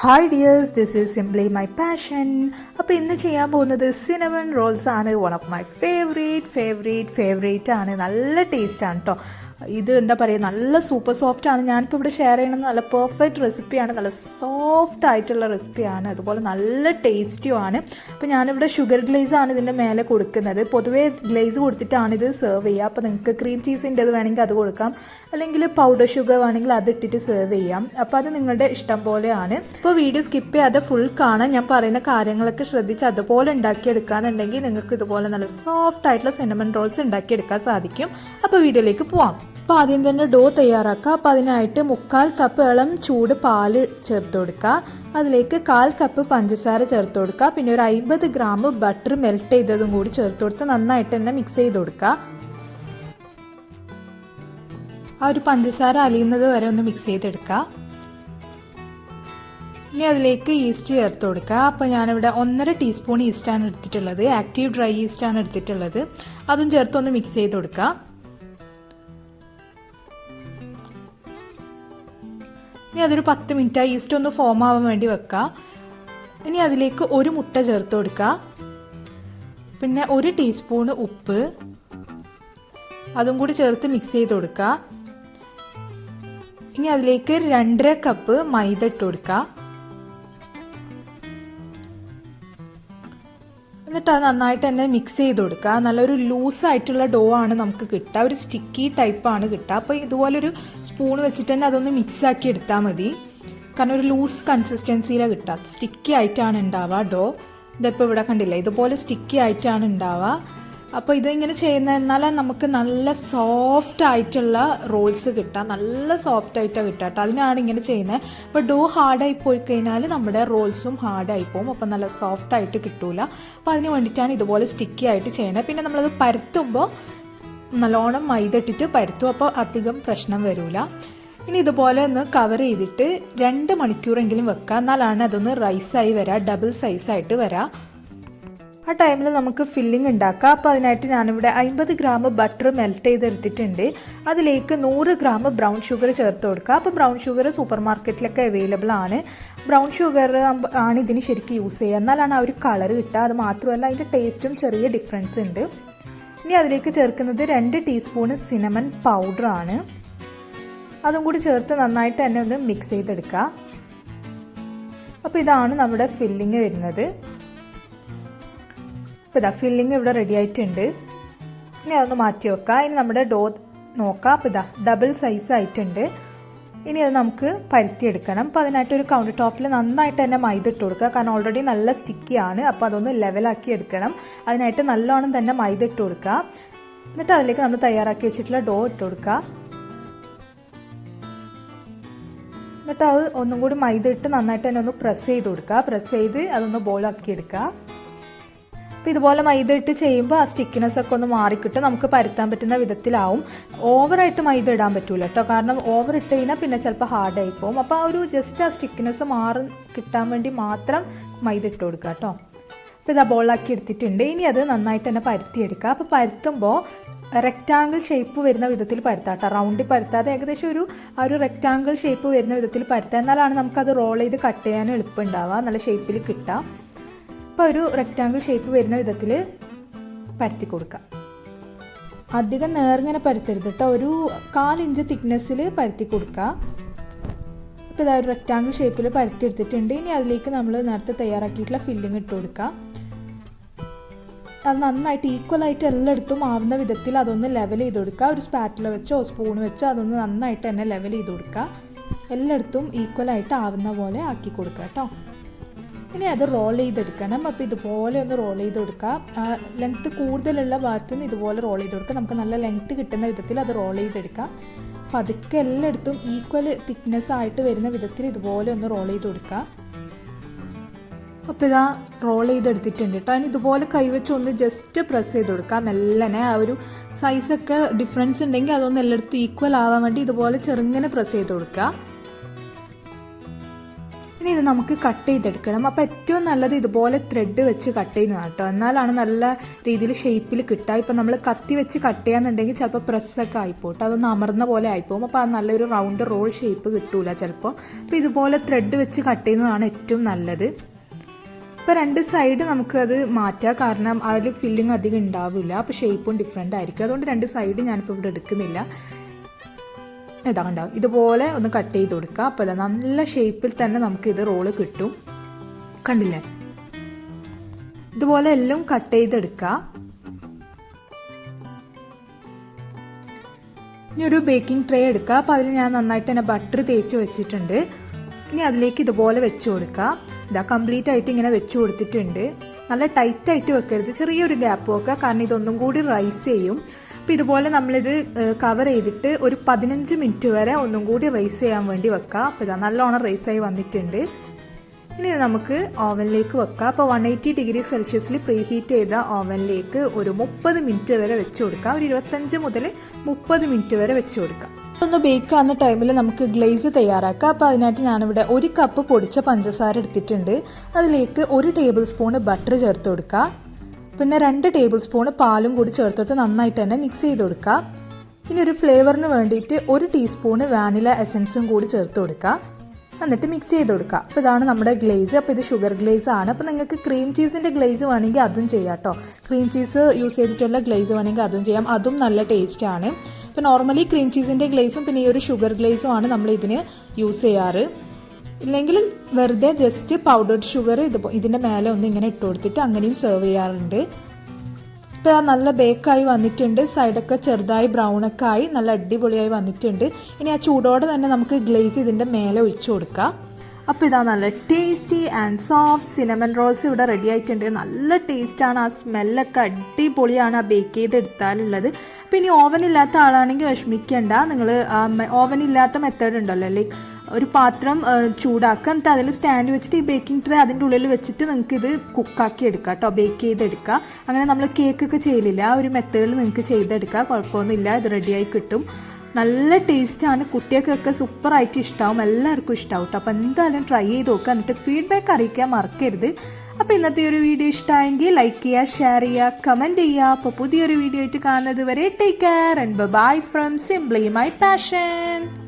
Hi dears, this is simply my passion. അപ്പോൾ ഇന്ന് ചെയ്യാൻ പോകുന്നത് സിനമൺ റോൾസ് ആണ്. വൺ ഓഫ് മൈ ഫേവറേറ്റ് ആണ്. നല്ല ടേസ്റ്റ് ആണ് കേട്ടോ. ഇത് എന്താ പറയുക, നല്ല സൂപ്പർ സോഫ്റ്റ് ആണ്. ഞാനിപ്പോൾ ഇവിടെ ഷെയർ ചെയ്യുന്നത് നല്ല പെർഫെക്റ്റ് റെസിപ്പിയാണ്. നല്ല സോഫ്റ്റ് ആയിട്ടുള്ള റെസിപ്പിയാണ്, അതുപോലെ നല്ല ടേസ്റ്റിയും ആണ്. അപ്പോൾ ഞാനിവിടെ ഷുഗർ ഗ്ലേസ് ആണ് ഇതിൻ്റെ മേലെ കൊടുക്കുന്നത്. പൊതുവേ ഗ്ലേസ് കൊടുത്തിട്ടാണ് ഇത് സെർവ് ചെയ്യുക. അപ്പോൾ നിങ്ങൾക്ക് ക്രീം ചീസിൻ്റെ ഇത് വേണമെങ്കിൽ അത് കൊടുക്കാം, അല്ലെങ്കിൽ പൗഡർ ഷുഗർ വേണമെങ്കിൽ അത് ഇട്ടിട്ട് സെർവ് ചെയ്യാം. അപ്പോൾ അത് നിങ്ങളുടെ ഇഷ്ടം പോലെയാണ്. ഇപ്പോൾ വീഡിയോ സ്കിപ്പ് ചെയ്യാതെ ഫുൾ കാണാൻ, ഞാൻ പറയുന്ന കാര്യങ്ങളൊക്കെ ശ്രദ്ധിച്ച് അതുപോലെ ഉണ്ടാക്കിയെടുക്കാന്നുണ്ടെങ്കിൽ നിങ്ങൾക്ക് ഇതുപോലെ നല്ല സോഫ്റ്റ് ആയിട്ടുള്ള സിനമൺ റോൾസ് ഉണ്ടാക്കിയെടുക്കാൻ സാധിക്കും. അപ്പോൾ വീഡിയോയിലേക്ക് പോവാം. അപ്പോൾ ആദ്യം തന്നെ ഡോ തയ്യാറാക്കുക. അപ്പോൾ അതിനായിട്ട് 1/4 കപ്പ് ഇളം ചൂട് പാല് ചേർത്ത് കൊടുക്കുക. അതിലേക്ക് 1/4 കപ്പ് പഞ്ചസാര ചേർത്ത് കൊടുക്കുക. പിന്നെ ഒരു 50 ഗ്രാം ബട്ടർ മെൽറ്റ് ചെയ്തതും കൂടി ചേർത്ത് കൊടുത്ത് നന്നായിട്ട് തന്നെ മിക്സ് ചെയ്ത് കൊടുക്കുക. ആ ഒരു പഞ്ചസാര അലിയുന്നത് വരെ ഒന്ന് മിക്സ് ചെയ്തെടുക്കുക. ഇനി അതിലേക്ക് ഈസ്റ്റ് ചേർത്ത് കൊടുക്കുക. അപ്പോൾ ഞാനിവിടെ 1.5 ടീസ്പൂൺ ഈസ്റ്റാണ് എടുത്തിട്ടുള്ളത്. ആക്റ്റീവ് ഡ്രൈ ഈസ്റ്റാണ് എടുത്തിട്ടുള്ളത്. അതും ചേർത്തൊന്ന് മിക്സ് ചെയ്ത് കൊടുക്കുക. ഇനി അതൊരു 10 മിനിറ്റ് ഈസ്റ്റ് ഒന്ന് ഫോം ആവാൻ വേണ്ടി വെക്കുക. ഇനി അതിലേക്ക് ഒരു മുട്ട ചേർത്ത് കൊടുക്കുക. പിന്നെ 1 ടീസ്പൂൺ ഉപ്പ്, അതും കൂടി ചേർത്ത് മിക്സ് ചെയ്ത് കൊടുക്കുക. ഇനി അതിലേക്ക് 2.5 കപ്പ് മൈദ ഇട്ട് കൊടുക്കുക. എന്നിട്ട് അത് നന്നായിട്ട് തന്നെ മിക്സ് ചെയ്ത് കൊടുക്കുക. നല്ലൊരു ലൂസായിട്ടുള്ള ഡോ ആണ് നമുക്ക് കിട്ടുക, ഒരു സ്റ്റിക്കി ടൈപ്പാണ് കിട്ടുക. അപ്പോൾ ഇതുപോലൊരു സ്പൂൺ വെച്ചിട്ട് തന്നെ അതൊന്ന് മിക്സ് ആക്കി എടുത്താൽ മതി. കാരണം ഒരു ലൂസ് കൺസിസ്റ്റൻസിയിലാണ് കിട്ടുക, സ്റ്റിക്കി ആയിട്ടാണ് ഉണ്ടാവുക ഡോ. ഇതിപ്പോൾ ഇവിടെ കണ്ടില്ല, ഇതുപോലെ സ്റ്റിക്കി ആയിട്ടാണ് ഉണ്ടാവുക. അപ്പോൾ ഇതിങ്ങനെ ചെയ്യുന്നതെന്നാൽ നമുക്ക് നല്ല സോഫ്റ്റ് ആയിട്ടുള്ള റോൾസ് കിട്ടുക, നല്ല സോഫ്റ്റ് ആയിട്ടാണ് കിട്ടുക കേട്ടോ. അതിനാണ് ഇങ്ങനെ ചെയ്യുന്നത്. അപ്പോൾ ഡോ ഹാർഡായി പോയി കഴിഞ്ഞാൽ നമ്മുടെ റോൾസും ഹാർഡായി പോകും, അപ്പോൾ നല്ല സോഫ്റ്റ് ആയിട്ട് കിട്ടൂല. അപ്പോൾ അതിന് വേണ്ടിയിട്ടാണ് ഇതുപോലെ സ്റ്റിക്കി ആയിട്ട് ചെയ്യണത്. പിന്നെ നമ്മളത് പരത്തുമ്പോൾ നല്ലോണം മൈദ ഇട്ടിട്ട് പരത്തും, അപ്പോൾ അധികം പ്രശ്നം വരില്ല. ഇനി ഇതുപോലെ ഒന്ന് കവർ ചെയ്തിട്ട് 2 മണിക്കൂറെങ്കിലും വെക്കുക, എന്നാലാണ് അതൊന്ന് റൈസായി വരാം, ഡബിൾ സൈസായിട്ട് വരാം. ആ ടൈമിൽ നമുക്ക് ഫില്ലിംഗ് ഉണ്ടാക്കാം. അപ്പോൾ അതിനായിട്ട് ഞാനിവിടെ 50 ഗ്രാം ബട്ടർ മെൽറ്റ് ചെയ്തെടുത്തിട്ടുണ്ട്. അതിലേക്ക് 100 ഗ്രാം ബ്രൗൺ ഷുഗർ ചേർത്ത് കൊടുക്കുക. അപ്പോൾ ബ്രൗൺ ഷുഗർ സൂപ്പർ മാർക്കറ്റിലൊക്കെ അവൈലബിൾ ആണ്. ബ്രൗൺ ഷുഗർ ആണ് ഇതിന് ശരിക്കും യൂസ് ചെയ്യുക, എന്നാലാണ് ആ ഒരു കളർ കിട്ടുക. അത് മാത്രമല്ല അതിൻ്റെ ടേസ്റ്റും ചെറിയ ഡിഫറൻസ് ഉണ്ട്. ഇനി അതിലേക്ക് ചേർക്കുന്നത് 2 ടീസ്പൂൺ സിനമൺ പൗഡറാണ്. അതും കൂടി ചേർത്ത് നന്നായിട്ട് തന്നെ ഒന്ന് മിക്സ് ചെയ്തെടുക്കുക. അപ്പോൾ ഇതാണ് നമ്മുടെ ഫില്ലിങ് വരുന്നത്. അപ്പോൾ ഇതാ ഫില്ലിങ് ഇവിടെ റെഡി ആയിട്ടുണ്ട്. ഇനി അതൊന്ന് മാറ്റി വെക്കുക. ഇനി നമ്മുടെ ഡോ നോക്കാം. അപ്പോൾ ഇതാ ഡബിൾ സൈസ് ആയിട്ടുണ്ട്. ഇനി അത് നമുക്ക് പരത്തിയെടുക്കണം. അപ്പോൾ അതിനായിട്ട് ഒരു കൗണ്ടർ ടോപ്പിൽ നന്നായിട്ട് തന്നെ മൈദ ഇട്ട് കൊടുക്കുക, കാരണം ഓൾറെഡി നല്ല സ്റ്റിക്കിയാണ്. അപ്പോൾ അതൊന്ന് ലെവലാക്കി എടുക്കണം. അതിനായിട്ട് നല്ലോണം തന്നെ മൈദ ഇട്ട് കൊടുക്കുക. എന്നിട്ട് അതിലേക്ക് നമ്മൾ തയ്യാറാക്കി വെച്ചിട്ടുള്ള ഡോ ഇട്ട് കൊടുക്കുക. എന്നിട്ട് അത് ഒന്നും കൂടി മൈദ ഇട്ട് നന്നായിട്ട് തന്നെ ഒന്ന് പ്രസ് ചെയ്ത് കൊടുക്കുക. പ്രസ് ചെയ്ത് അതൊന്ന് ബോളാക്കി എടുക്കുക. അപ്പോൾ ഇതുപോലെ മൈദ ഇട്ട് ചെയ്യുമ്പോൾ ആ സ്റ്റിക്കിനെസ് ഒക്കെ ഒന്ന് മാറിക്കിട്ട് നമുക്ക് പരത്താൻ പറ്റുന്ന വിധത്തിലാവും. ഓവറായിട്ട് മൈദ ഇടാൻ പറ്റൂല കേട്ടോ, കാരണം ഓവർ ഇട്ട് കഴിഞ്ഞാൽ പിന്നെ ചിലപ്പോൾ ഹാർഡായി പോകും. അപ്പോൾ ആ ഒരു ജസ്റ്റ് ആ സ്റ്റിക്കിനെസ് മാറി കിട്ടാൻ വേണ്ടി മാത്രം മൈദ ഇട്ട് കൊടുക്കുക കേട്ടോ. അപ്പോൾ ഇതാ ബോളാക്കി എടുത്തിട്ടുണ്ട്. ഇനി അത് നന്നായിട്ട് തന്നെ പരത്തിയെടുക്കുക. അപ്പോൾ പരത്തുമ്പോൾ റെക്റ്റാങ്കിൾ ഷേപ്പ് വരുന്ന വിധത്തിൽ പരത്താം കേട്ടോ, റൗണ്ടിൽ പരത്താതെ ഏകദേശം ആ ഒരു റെക്റ്റാങ്കിൾ ഷേപ്പ് വരുന്ന വിധത്തിൽ പരത്താം. എന്നാലാണ് നമുക്കത് റോൾ ചെയ്ത് കട്ട് ചെയ്യാനും എളുപ്പമുണ്ടാവുക, നല്ല ഷേപ്പിൽ കിട്ടുക. അപ്പോൾ ഒരു റെക്റ്റാങ്കിൾ ഷേപ്പ് വരുന്ന വിധത്തിൽ പരത്തി കൊടുക്കുക. അധികം നേർങ്ങനെ പരത്തരുത് കേട്ടോ, ഒരു 1/4 ഇഞ്ച് തിക്നെസ്സിൽ പരത്തി കൊടുക്കുക. അപ്പോൾ ഇതാ ഒരു റെക്റ്റാങ്കിൾ ഷേപ്പിൽ പരത്തി എടുത്തിട്ടുണ്ട്. ഇനി അതിലേക്ക് നമ്മൾ നേരത്തെ തയ്യാറാക്കിയിട്ടുള്ള ഫില്ലിങ് ഇട്ട് കൊടുക്കുക. അത് നന്നായിട്ട് ഈക്വലായിട്ട് എല്ലായിടത്തും ആവുന്ന വിധത്തിൽ അതൊന്ന് ലെവൽ ചെയ്ത് കൊടുക്കുക. ഒരു സ്പാറ്റില വെച്ചോ സ്പൂൺ വെച്ചോ അതൊന്ന് നന്നായിട്ട് തന്നെ ലെവൽ ചെയ്ത് കൊടുക്കുക. എല്ലായിടത്തും ഈക്വലായിട്ട് ആവുന്ന പോലെ ആക്കി കൊടുക്കുക കേട്ടോ. ഇനി അത് റോൾ ചെയ്തെടുക്കണം. അപ്പോൾ ഇതുപോലെ ഒന്ന് റോൾ ചെയ്ത് കൊടുക്കുക. ലെങ്ത്ത് കൂടുതലുള്ള ഭാഗത്ത് നിന്ന് ഇതുപോലെ റോൾ ചെയ്ത് കൊടുക്കുക. നമുക്ക് നല്ല ലെങ്ത്ത് കിട്ടുന്ന വിധത്തിൽ അത് റോൾ ചെയ്തെടുക്കുക. അപ്പോൾ അതൊക്കെ എല്ലായിടത്തും ഈക്വൽ തിക്നെസ് ആയിട്ട് വരുന്ന വിധത്തിൽ ഇതുപോലെ ഒന്ന് റോൾ ചെയ്ത് കൊടുക്കുക. അപ്പോൾ ഇതാ റോൾ ചെയ്തെടുത്തിട്ടുണ്ട് കേട്ടോ. അതിന് ഇതുപോലെ കൈവച്ച് ഒന്ന് ജസ്റ്റ് പ്രസ് ചെയ്ത് കൊടുക്കുക മെല്ലനെ. ആ ഒരു സൈസൊക്കെ ഡിഫറൻസ് ഉണ്ടെങ്കിൽ അതൊന്ന് എല്ലായിടത്തും ഈക്വൽ ആവാൻ വേണ്ടി ഇതുപോലെ ചെറുങ്ങനെ പ്രസ് ചെയ്ത് കൊടുക്കുക. ഇനി ഇത് നമുക്ക് കട്ട് ചെയ്തെടുക്കണം. അപ്പോൾ ഏറ്റവും നല്ലത് ഇതുപോലെ ത്രെഡ് വെച്ച് കട്ട് ചെയ്യുന്നതാണ് കേട്ടോ. എന്നാലാണ് നല്ല രീതിയിൽ ഷേപ്പിൽ കിട്ടുക. ഇപ്പം നമ്മൾ കത്തി വെച്ച് കട്ട് ചെയ്യാന്നുണ്ടെങ്കിൽ ചിലപ്പോൾ പ്രസ്സൊക്കെ ആയിപ്പോട്ടെ, അതൊന്ന് അമർന്ന പോലെ ആയിപ്പോകും. അപ്പോൾ അത് നല്ലൊരു റൗണ്ട് റോൾ ഷേപ്പ് കിട്ടൂല ചിലപ്പോൾ. അപ്പോൾ ഇതുപോലെ ത്രെഡ് വെച്ച് കട്ട് ചെയ്യുന്നതാണ് ഏറ്റവും നല്ലത്. ഇപ്പോൾ 2 സൈഡ് നമുക്കത് മാറ്റാം, കാരണം അതിൽ ഫില്ലിങ് അധികം ഉണ്ടാവില്ല. അപ്പോൾ ഷേപ്പും ഡിഫറെൻ്റ് ആയിരിക്കും. അതുകൊണ്ട് 2 സൈഡ് ഞാനിപ്പോൾ ഇവിടെ എടുക്കുന്നില്ല. ഇതാ ഉണ്ടാവും, ഇതുപോലെ ഒന്ന് കട്ട് ചെയ്ത് കൊടുക്കുക. അപ്പോൾ ഇതാ നല്ല ഷേപ്പിൽ തന്നെ നമുക്കിത് റോള് കിട്ടും. കണ്ടില്ലേ? ഇതുപോലെ എല്ലാം കട്ട് ചെയ്തെടുക്കുക. ഇനി ഒരു ബേക്കിംഗ് ട്രേ എടുക്കുക. അപ്പോൾ അതിൽ ഞാൻ നന്നായിട്ട് തന്നെ ബട്ടർ തേച്ച് വെച്ചിട്ടുണ്ട്. ഇനി അതിലേക്ക് ഇതുപോലെ വെച്ച് കൊടുക്കുക. ഇതാ കംപ്ലീറ്റ് ആയിട്ട് ഇങ്ങനെ വെച്ച് കൊടുത്തിട്ടുണ്ട്. നല്ല ടൈറ്റായിട്ട് വെക്കരുത്, ചെറിയൊരു ഗ്യാപ്പ് വെക്കുക, കാരണം ഇതൊന്നും കൂടി റൈസ് ചെയ്യും. അപ്പോൾ ഇതുപോലെ നമ്മളിത് കവർ ചെയ്തിട്ട് ഒരു 15 മിനിറ്റ് വരെ ഒന്നും കൂടി റൈസ് ചെയ്യാൻ വേണ്ടി വെക്കുക. അപ്പോൾ ഇതാ നല്ലോണം റൈസായി വന്നിട്ടുണ്ട്. ഇനി നമുക്ക് ഓവനിലേക്ക് വെക്കുക. അപ്പോൾ 180 ഡിഗ്രി സെൽഷ്യസിൽ പ്രീ ഹീറ്റ് ചെയ്ത ഓവനിലേക്ക് ഒരു 30 മിനിറ്റ് വരെ വെച്ച് കൊടുക്കുക. ഒരു 25 മുതൽ 30 മിനിറ്റ് വരെ വെച്ച് കൊടുക്കുക. ഒന്ന് ബേക്ക് ആവുന്ന ടൈമിൽ നമുക്ക് ഗ്ലേസ് തയ്യാറാക്കാം. അപ്പോൾ അതിനായിട്ട് ഞാനിവിടെ 1 കപ്പ് പൊടിച്ച പഞ്ചസാര എടുത്തിട്ടുണ്ട്. അതിലേക്ക് 1 ടേബിൾ സ്പൂൺ ബട്ടർ ചേർത്ത് കൊടുക്കുക. പിന്നെ 2 ടേബിൾ സ്പൂൺ പാലും കൂടി ചേർത്ത് കൊടുത്ത് നന്നായിട്ട് തന്നെ മിക്സ് ചെയ്ത് കൊടുക്കുക. ഇനി ഒരു ഫ്ലേവറിന് വേണ്ടിയിട്ട് 1 ടീസ്പൂൺ വാനില എസൻസും കൂടി ചേർത്ത് കൊടുക്കുക. എന്നിട്ട് മിക്സ് ചെയ്ത് കൊടുക്കുക. അപ്പോൾ ഇതാണ് നമ്മുടെ ഗ്ലേസ്. അപ്പോൾ ഇത് ഷുഗർ ഗ്ലേസ് ആണ്. അപ്പോൾ നിങ്ങൾക്ക് ക്രീം ചീസിൻ്റെ ഗ്ലേസ് വേണമെങ്കിൽ അതും ചെയ്യാം കേട്ടോ. ക്രീം ചീസ് യൂസ് ചെയ്തിട്ടുള്ള ഗ്ലേസ് വേണമെങ്കിൽ അതും ചെയ്യാം, അതും നല്ല ടേസ്റ്റാണ്. ഇപ്പോൾ നോർമലി ക്രീം ചീസിൻ്റെ ഗ്ലേസും പിന്നെ ഈ ഒരു ഷുഗർ ഗ്ലേസും ആണ് നമ്മൾ ഇതിന് യൂസ് ചെയ്യാറ്. ഇല്ലെങ്കിൽ വെറുതെ ജസ്റ്റ് പൗഡർഡ് ഷുഗർ ഇതിൻ്റെ മേലെ ഒന്ന് ഇങ്ങനെ ഇട്ട് കൊടുത്തിട്ട് അങ്ങനെയും സെർവ് ചെയ്യാറുണ്ട്. ഇപ്പോൾ നല്ല ബേക്കായി വന്നിട്ടുണ്ട്. സൈഡൊക്കെ ചെറുതായി ബ്രൗണൊക്കെ ആയി നല്ല അടിപൊളിയായി വന്നിട്ടുണ്ട്. ഇനി ആ ചൂടോടെ തന്നെ നമുക്ക് ഗ്ലേസ് ഇതിൻ്റെ മേലെ ഒഴിച്ചു കൊടുക്കാം. അപ്പോൾ ഇതാ നല്ല tasty and soft cinnamon rolls ഇവിടെ റെഡി ആയിട്ടുണ്ട്. നല്ല ടേസ്റ്റാണ്, ആ സ്മെല്ലൊക്കെ അടിപൊളിയാണ് ആ ബേക്ക് ചെയ്തെടുത്താലുള്ളത്. അപ്പോൾ ഇനി ഓവനില്ലാത്ത ആളാണെങ്കിൽ വിഷമിക്കേണ്ട, നിങ്ങൾ ഓവനില്ലാത്ത മെത്തേഡ് ഉണ്ടല്ലോ, ലൈക്ക് ഒരു പാത്രം ചൂടാക്കുക, എന്നിട്ട് അതിൽ സ്റ്റാൻഡ് വെച്ചിട്ട് ഈ ബേക്കിംഗ് ട്രേ അതിൻ്റെ ഉള്ളിൽ വെച്ചിട്ട് നിങ്ങൾക്ക് ഇത് കുക്കാക്കി എടുക്കുക കേട്ടോ, ബേക്ക് ചെയ്തെടുക്കുക. അങ്ങനെ നമ്മൾ കേക്കൊക്കെ ചെയ്യലില്ല, ആ ഒരു മെത്തേഡിൽ നിങ്ങൾക്ക് ചെയ്തെടുക്കുക, കുഴപ്പമൊന്നുമില്ല, ഇത് റെഡിയായി കിട്ടും. നല്ല ടേസ്റ്റാണ്, കുട്ടികൾക്കൊക്കെ സൂപ്പറായിട്ട് ഇഷ്ടമാവും, എല്ലാവർക്കും ഇഷ്ടമാവും കേട്ടോ. അപ്പോൾ എന്തായാലും ട്രൈ ചെയ്ത് നോക്കുക, എന്നിട്ട് ഫീഡ്ബാക്ക് അറിയിക്കാൻ മറക്കരുത്. അപ്പോൾ ഇന്നത്തെ ഒരു വീഡിയോ ഇഷ്ടമായെങ്കിൽ ലൈക്ക് ചെയ്യുക, ഷെയർ ചെയ്യുക, കമൻറ്റ് ചെയ്യുക. അപ്പോൾ പുതിയൊരു വീഡിയോ ആയിട്ട് കാണുന്നത് വരെ take care and bye from simply my passion.